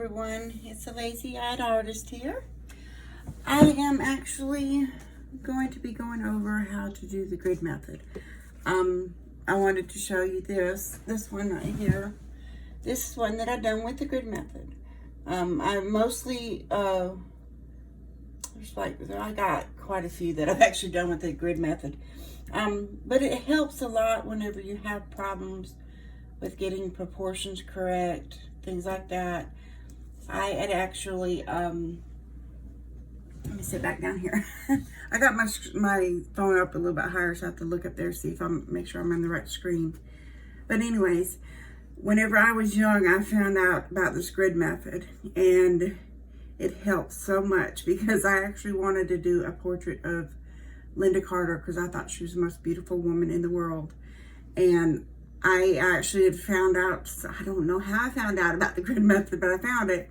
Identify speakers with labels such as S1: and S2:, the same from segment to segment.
S1: everyone, it's a lazy-eyed artist here. I am actually going to be going over how to do the grid method. I wanted to show you this one right here. This is one that I've done with the grid method. I mostly, I got quite a few that I've actually done with the grid method. But it helps a lot whenever you have problems with getting proportions correct, things like that. I had actually, let me sit back down here. I got my phone up a little bit higher, so I have to look up there, see if make sure I'm on the right screen. But anyways, whenever I was young, I found out about this grid method, and it helped so much because I actually wanted to do a portrait of Linda Carter because I thought she was the most beautiful woman in the world. And I actually had found out, I don't know how I found out about the grid method, but I found it,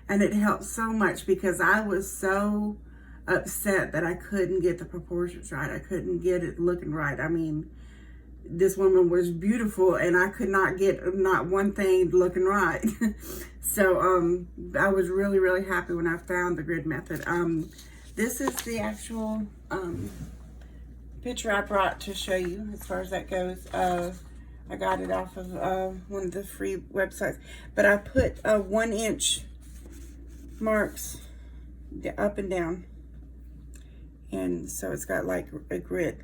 S1: and it helped so much because I was so upset that I couldn't get the proportions right. I couldn't get it looking right. I mean, this woman was beautiful and I could not get not one thing looking right. So I was really, really happy when I found the grid method. This is the actual picture I brought to show you as far as that goes. I got it off of one of the free websites, but I put 1 inch marks up and down, and so it's got like a grid.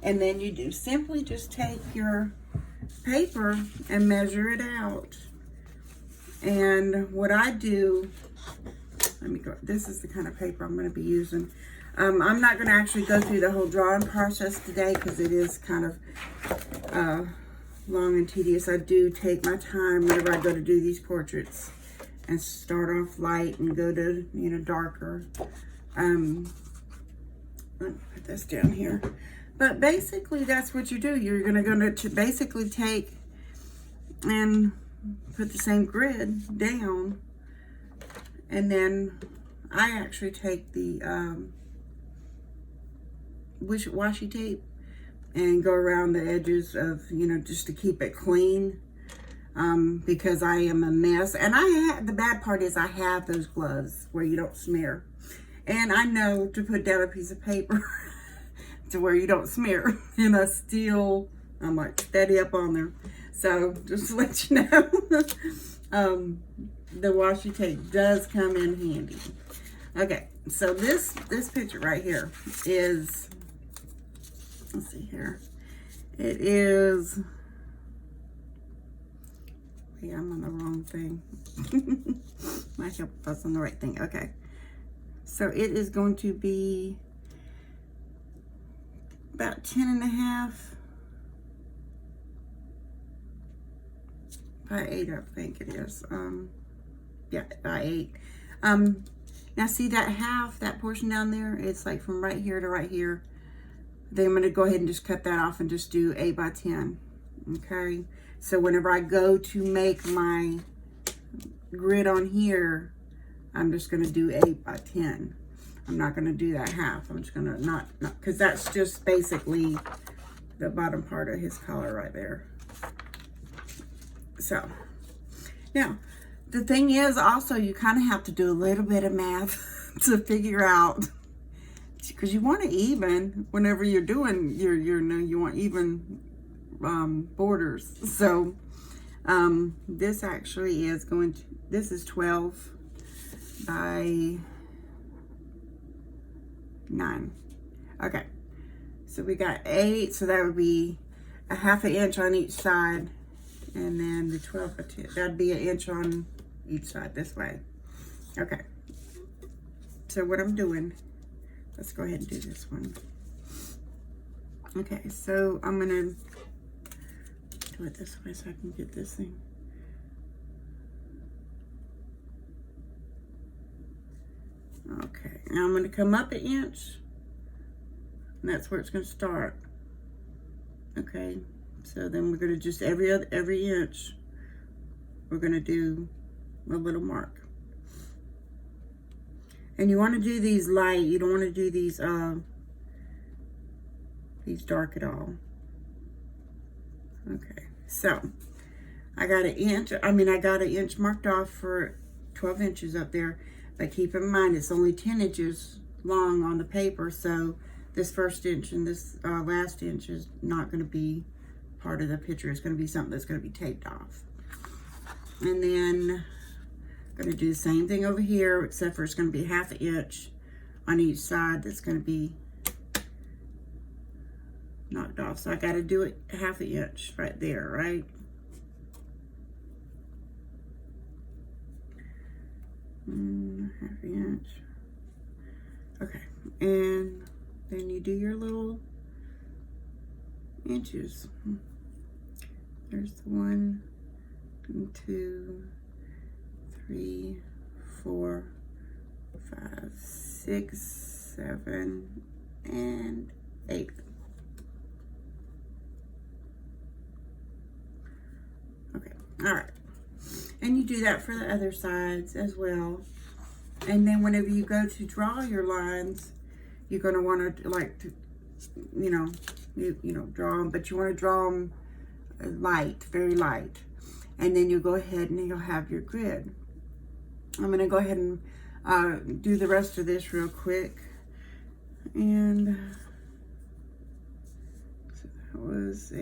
S1: And then you simply just take your paper and measure it out. And what I do, let me go, this is the kind of paper I'm going to be using. I'm not going to actually go through the whole drawing process today because it is kind of long and tedious. I do take my time whenever I go to do these portraits and start off light and go to, darker. Let me put this down here. But basically that's what you do. You're going to basically take and put the same grid down, and then I actually take the washi tape and go around the edges of, just to keep it clean, because I am a mess. And the bad part is I have those gloves where you don't smear. And I know to put down a piece of paper to where you don't smear. And I'm like steady up on there. So just to let you know, the washi tape does come in handy. Okay, so this picture right here is, let's see here. It is, yeah, I'm on the wrong thing. Might help if I was on the right thing. Okay. So it is going to be about 10.5 by 8, I think it is. Yeah, by 8. Now see that portion down there? It's like from right here to right here. Then I'm going to go ahead and just cut that off and just do 8 by 10. Okay. So whenever I go to make my grid on here, I'm just going to do 8 by 10. I'm not going to do that half. I'm just going to not, because that's just basically the bottom part of his collar right there. So now the thing is also you kind of have to do a little bit of math to figure out, because you want to even whenever you're doing you want even borders. So this actually is this is 12 by 9. Okay, so we got 8, so that would be a 1/2 inch on each side, and then the 12 by 10, that'd be 1 inch on each side this way. Okay, so what I'm doing, let's go ahead and do this one. Okay, so I'm gonna do it this way so I can get this thing. Okay, now I'm going to come up 1 inch, and that's where it's going to start. Okay, so then we're going to just every inch, we're going to do a little mark. And you want to do these light. You don't want to do these dark at all. Okay, so I got 1 inch. I got 1 inch marked off for 12 inches up there. But keep in mind, it's only 10 inches long on the paper, so this first inch and this last inch is not going to be part of the picture. It's going to be something that's going to be taped off. And then I'm going to do the same thing over here, except for it's going to be 1/2 inch on each side that's going to be knocked off. So I got to do it 1/2 inch right there, right? And 1/2 inch. Okay, and then you do your little inches. There's the 1, 2, 3, 4, 5, 6, 7, and 8. Okay, all right. And you do that for the other sides as well. And then whenever you go to draw your lines, you're going to want to like to, you know, draw them, but you want to draw them light, very light. And then you go ahead and you'll have your grid. I'm going to go ahead and do the rest of this real quick. And so that was 1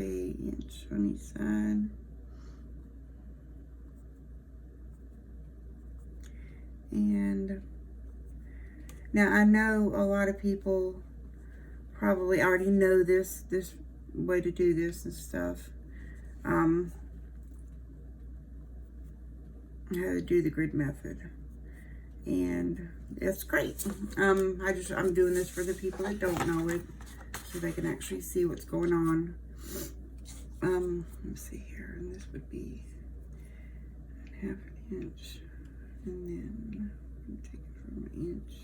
S1: inch on each side. And now I know a lot of people probably already know this way to do this and stuff. How to do the grid method, and it's great. I'm doing this for the people that don't know it, so they can actually see what's going on. Let's see here, and this would be 1/2 inch. And then take it from 1 inch.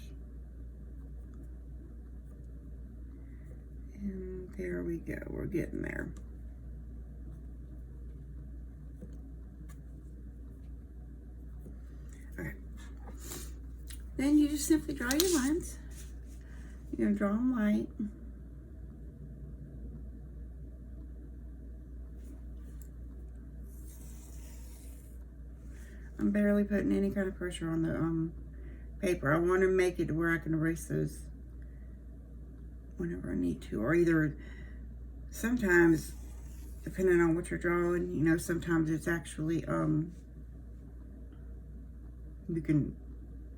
S1: And there we go, we're getting there. Okay. Then you just simply draw your lines. You're gonna draw them light. I'm barely putting any kind of pressure on the paper. I want to make it to where I can erase those whenever I need to. Or either, sometimes, depending on what you're drawing, you know, sometimes it's actually, you can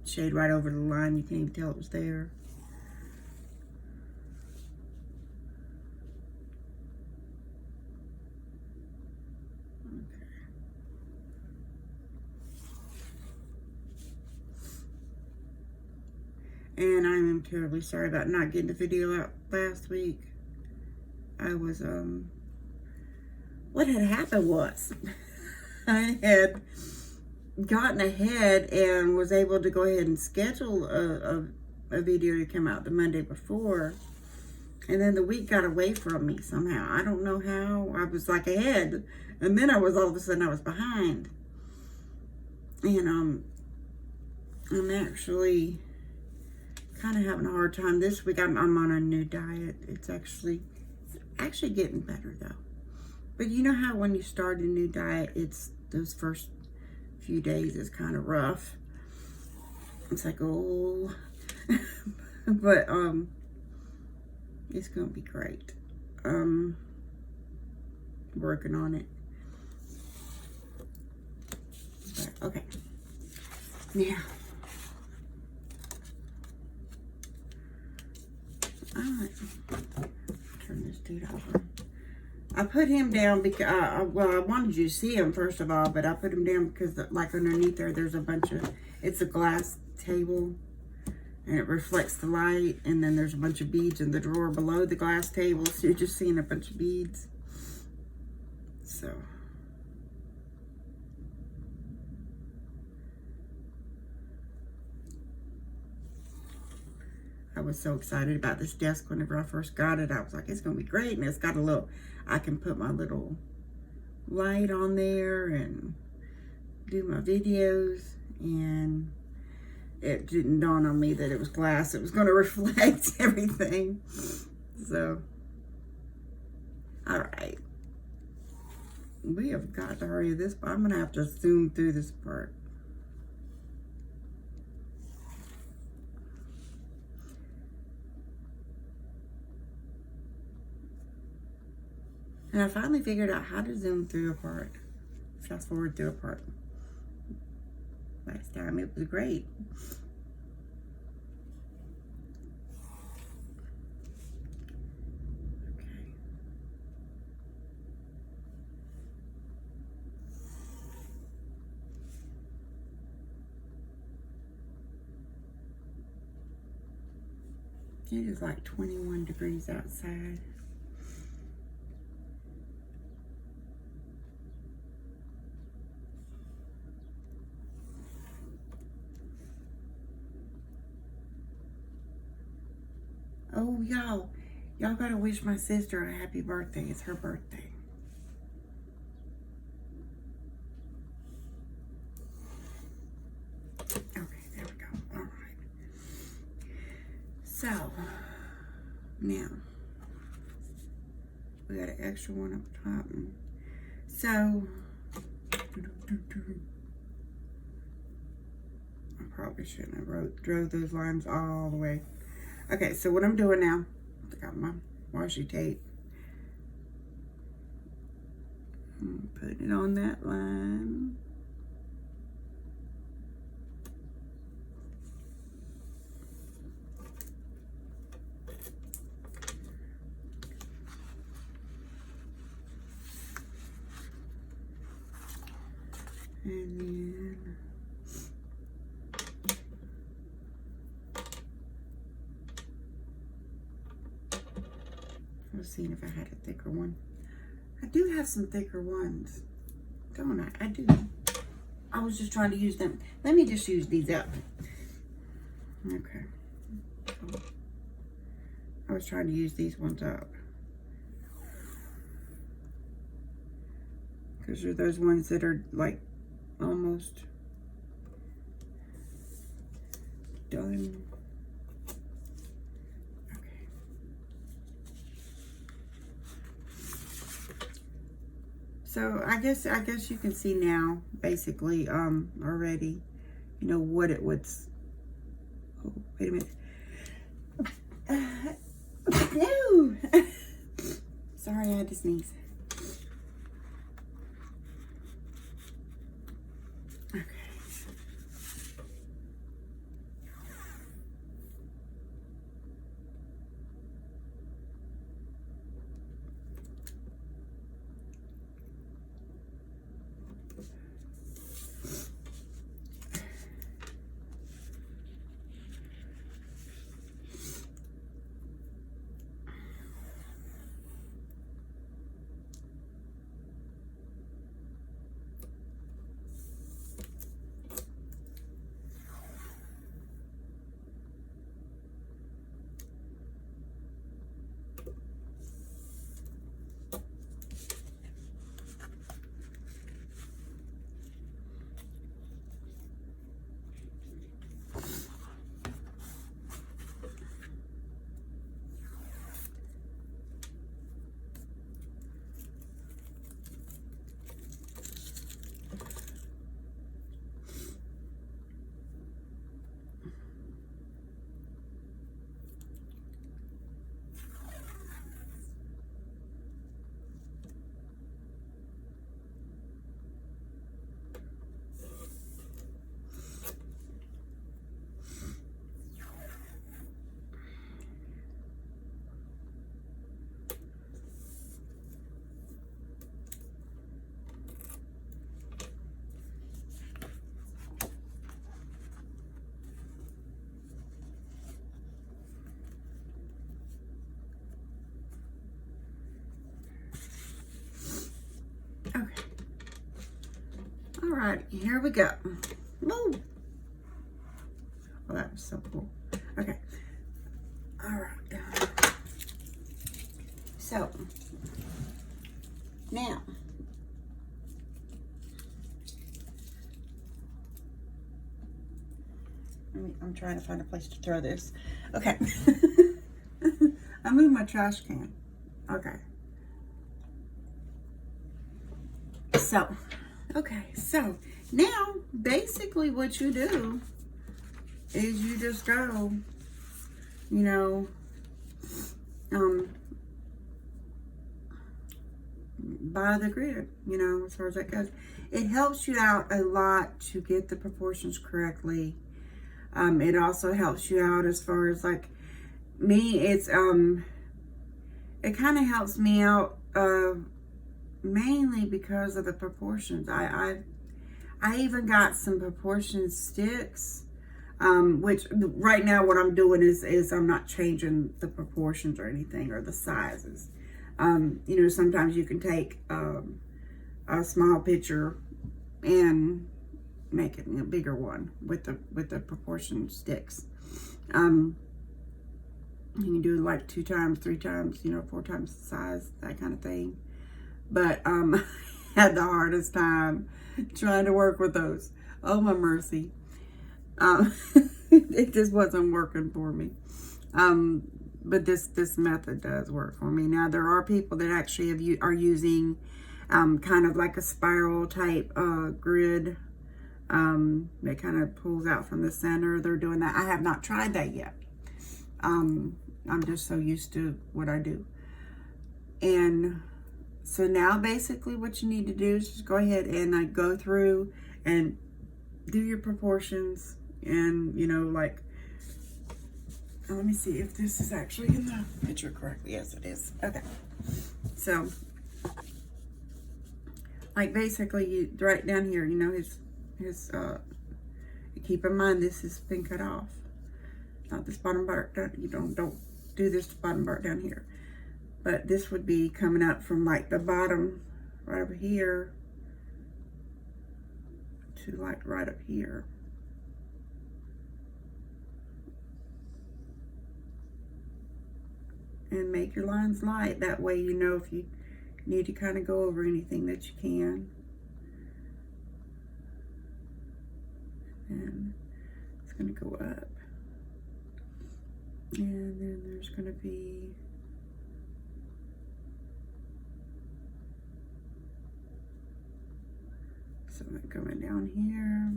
S1: shade right over the line. You can't even tell it was there. And I am terribly sorry about not getting the video out last week. I was, what had happened was, I had gotten ahead and was able to go ahead and schedule a video to come out the Monday before. And then the week got away from me somehow. I don't know how. I was like ahead. And then all of a sudden I was behind. And I'm actually kind of having a hard time this week. I'm on a new diet. It's actually getting better though. But you know how when you start a new diet, it's those first few days is kind of rough. It's like, oh, but it's gonna be great. Working on it. But, okay. Yeah. Alright, turn this dude over. I put him down because, well, I wanted you to see him first of all, but I put him down because, like, underneath there's a bunch of, it's a glass table, and it reflects the light, and then there's a bunch of beads in the drawer below the glass table, so you're just seeing a bunch of beads. So. I was so excited about this desk whenever I first got it. I was like, it's going to be great. And it's got a little, I can put my little light on there and do my videos. And it didn't dawn on me that it was glass. It was going to reflect everything. So, all right. We have got to hurry this, but I'm going to have to zoom through this part. And I finally figured out how to zoom through a part. Fast forward through a part. Last time it was great. It is like 21 degrees outside. Oh, y'all gotta wish my sister a happy birthday. It's her birthday. Okay, there we go. All right. So, now, we got an extra one up top. So, I probably shouldn't have drove those lines all the way. Okay, so what I'm doing now, I got my washi tape. Put it on that line. And then I was seeing if I had a thicker one. I do have some thicker ones, don't I? I do. I was just trying to use them. Let me just use these up. Okay. So, I was trying to use these ones up. Because they're those ones that are like almost done. Okay. So I guess you can see now basically already, you know, what it was. Oh, wait a minute. No. Sorry, I had to sneeze. Okay. Okay. All right, here we go. Woo! Oh, that was so cool. Okay. All right. So, now, I'm trying to find a place to throw this. Okay. I moved my trash can. Okay. So now basically what you do is you just go, you know, by the grid, you know, as far as that goes. It helps you out a lot to get the proportions correctly. It also helps you out as far as like me, it kind of helps me out mainly because of the proportions. I even got some proportion sticks, which right now what I'm doing is I'm not changing the proportions or anything or the sizes. You know, sometimes you can take a small picture and make it a bigger one with the proportion sticks. You can do like 2 times, 3 times, you know, 4 times the size, that kind of thing. But I had the hardest time trying to work with those. Oh my mercy. It just wasn't working for me. But this method does work for me. Now there are people that actually are using kind of like a spiral type grid that kind of pulls out from the center. They're doing that. I have not tried that yet. I'm just so used to what I do. And so now basically what you need to do is just go ahead and go through and do your proportions, and you know, like, let me see if this is actually in the picture correctly. Yes, it is. Okay. So like basically you right down here, you know, his keep in mind this has been cut off. Not this bottom part. You don't do this bottom part down here. But this would be coming up from like the bottom right over here to like right up here. And make your lines light. That way you know if you need to kind of go over anything that you can. And it's going to go up. And then there's going to be something coming down here.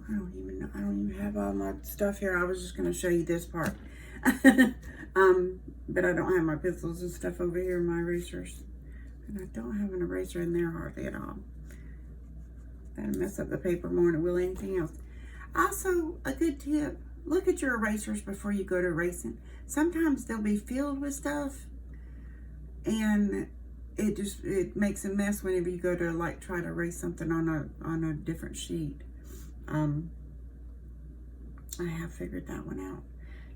S1: I don't even know. I don't even have all my stuff here. I was just going to show you this part. But I don't have my pencils and stuff over here, my erasers. And I don't have an eraser in there hardly at all. That'll mess up the paper more than it will anything else. Also, a good tip, look at your erasers before you go to erasing. Sometimes they'll be filled with stuff and it makes a mess whenever you go to like try to erase something on a different sheet. I have figured that one out.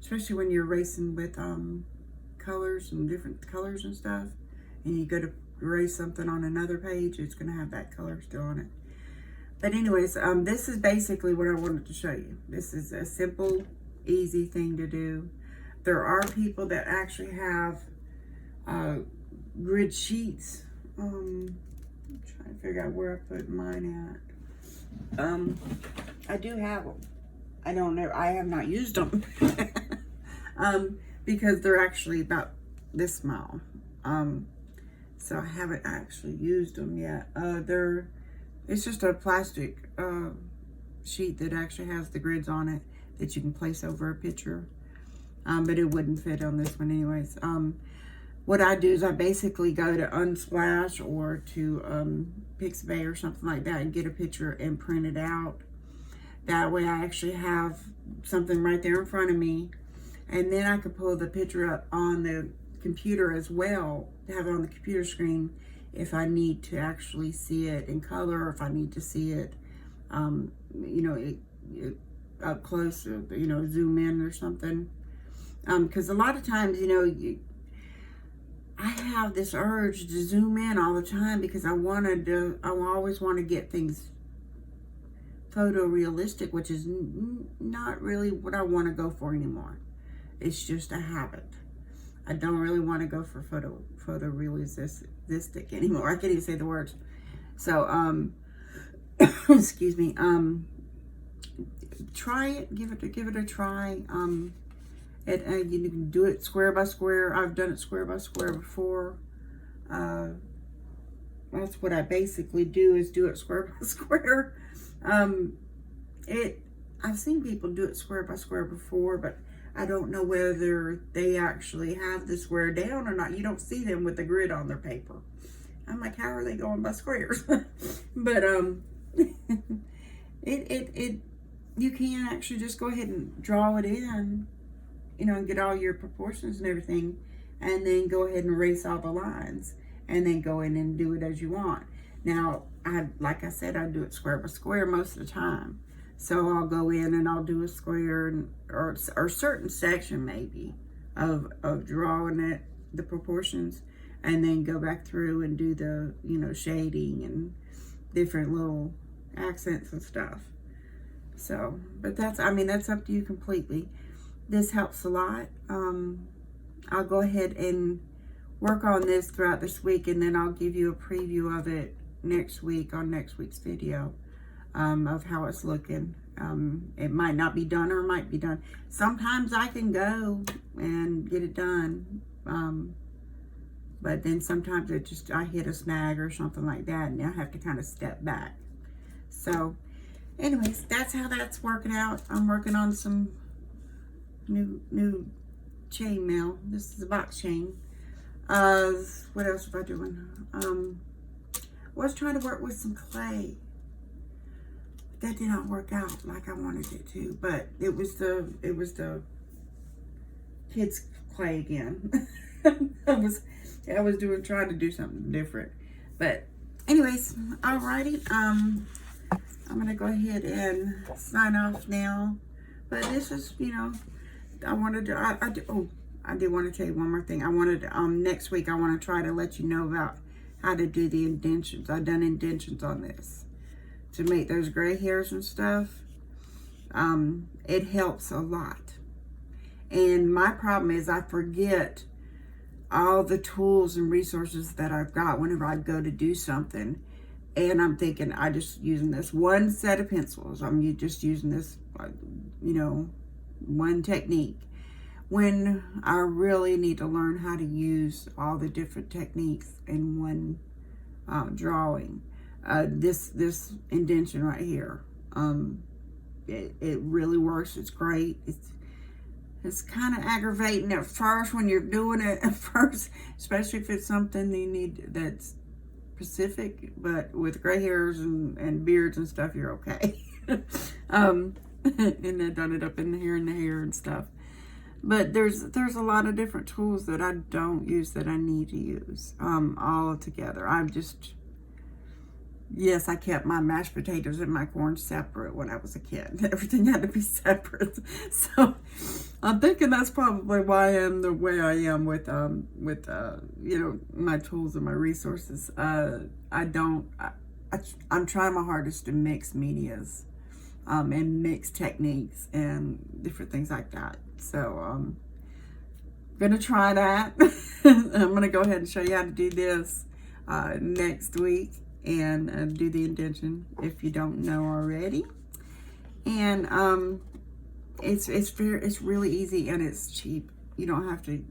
S1: Especially when you're erasing with colors and different colors and stuff, and you go to erase something on another page, it's going to have that color still on it. But anyways, this is basically what I wanted to show you. This is a simple, easy thing to do. There are people that actually have grid sheets. I'm trying to figure out where I put mine at. I do have them. I don't know. I have not used them because they're actually about this small. So I haven't actually used them yet. It's just a plastic sheet that actually has the grids on it that you can place over a picture. But it wouldn't fit on this one anyways. What I do is I basically go to Unsplash or to Pixabay or something like that and get a picture and print it out. That way I actually have something right there in front of me. And then I could pull the picture up on the computer as well, to have it on the computer screen if I need to actually see it in color, or if I need to see it, you know, up close, you know, zoom in or something. Because a lot of times, you know, I have this urge to zoom in all the time because I always want to get things photorealistic, which is not really what I want to go for anymore. It's just a habit. I don't really want to go for photorealistic anymore. I can't even say the words. So, excuse me. Try it. Give it a try. You can do it square by square. I've done it square by square before. That's what I basically do, is do it square by square. I've seen people do it square by square before, but I don't know whether they actually have the square down or not. You don't see them with the grid on their paper. I'm like, how are they going by squares? But you can actually just go ahead and draw it in, you know, and get all your proportions and everything, and then go ahead and erase all the lines, and then go in and do it as you want. Now, like I said, I do it square by square most of the time. So I'll go in and I'll do a square or a certain section maybe of drawing it, the proportions, and then go back through and do the, you know, shading and different little accents and stuff. So, but that's up to you completely. This helps a lot. I'll go ahead and work on this throughout this week, and then I'll give you a preview of it next week on next week's video. Of how it's looking. It might not be done or it might be done. Sometimes I can go and get it done. But then sometimes I hit a snag or something like that, and I have to kind of step back. So anyways, that's how that's working out. I'm working on some new chain mail. This is a box chain. What else was I doing? I was trying to work with some clay. That did not work out like I wanted it to, but it was the kids' clay again. I was trying to do something different. But anyways, alrighty. I'm gonna go ahead and sign off now. But this is, you know, I did want to tell you one more thing. I wanted next week I want to try to let you know about how to do the indentions. I've done indentions on this to make those gray hairs and stuff. It helps a lot. And my problem is I forget all the tools and resources that I've got whenever I go to do something. And I'm thinking, I just using this one set of pencils. I'm just using this, you know, one technique. When I really need to learn how to use all the different techniques in one drawing. This indention right here, it really works. It's great. It's kind of aggravating at first when you're doing it at first, especially if it's something you need that's specific. But with gray hairs and beards and stuff, you're okay. And then done it up in the hair and stuff. But there's a lot of different tools that I don't use that I need to use all together. Yes, I kept my mashed potatoes and my corn separate when I was a kid. Everything had to be separate. So I'm thinking that's probably why I am the way I am with you know, my tools and my resources. I'm trying my hardest to mix medias and mix techniques and different things like that. So I'm gonna try that. I'm gonna go ahead and show you how to do this next week. And do the indentation if you don't know already. And it's really easy and it's cheap. You don't have to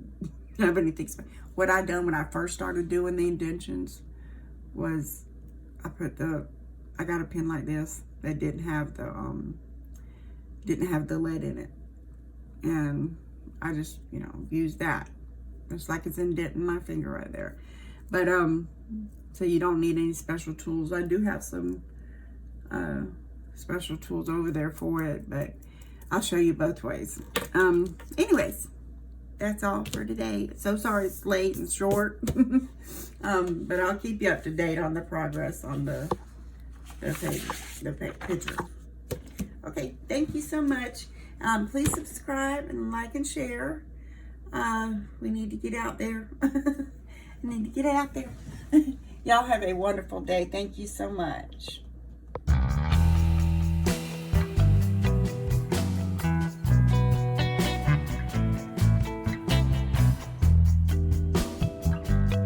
S1: have anything. What I done when I first started doing the indentions was I got a pen like this that didn't have the lead in it, and I just, you know, used that. It's like it's indenting my finger right there. But so you don't need any special tools. I do have some special tools over there for it, but I'll show you both ways. Anyways, that's all for today. So sorry it's late and short. But I'll keep you up to date on the progress on the picture. Okay, thank you so much. Please subscribe and like and share. We need to get out there. We need to get out there. Y'all have a wonderful day. Thank you so much.